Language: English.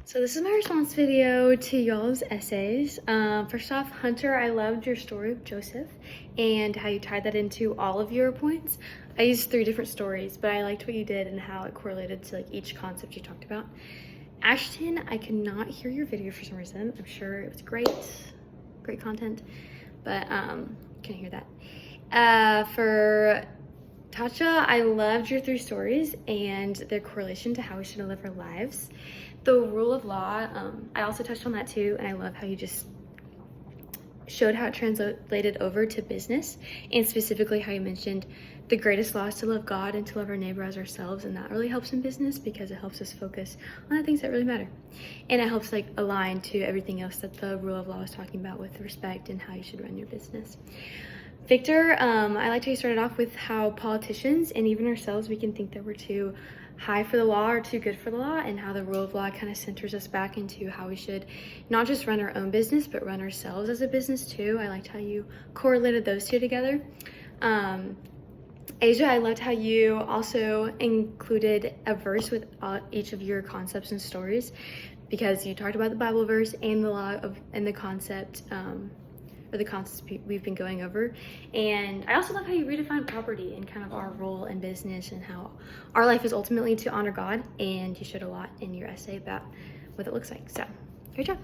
So this is my response video to y'all's essays. First off, Hunter, I loved your story of Joseph and how you tied that into all of your points. I used 3 different stories, but I liked what you did and how it correlated to like each concept you talked about. Ashton, I could not hear your video for some reason. I'm sure it was great content, but can't hear that. For Tasha, I loved your 3 stories and their correlation to how we should live our lives. The rule of law, I also touched on that too, and I love how you just showed how it translated over to business, and specifically how you mentioned the greatest law is to love God and to love our neighbor as ourselves, and that really helps in business because it helps us focus on the things that really matter. And it helps like align to everything else that the rule of law is talking about with respect and how you should run your business. Victor, I liked how you started off with how politicians and even ourselves, we can think that we're too high for the law or too good for the law, and how the rule of law kind of centers us back into how we should not just run our own business, but run ourselves as a business too. I liked how you correlated those 2 together. Asia, I loved how you also included a verse with each of your concepts and stories, because you talked about the Bible verse and the law of and the concept or the concepts we've been going over. And I also love how you redefine property and kind of our role in business and how our life is ultimately to honor God, and you showed a lot in your essay about what it looks like. So great job.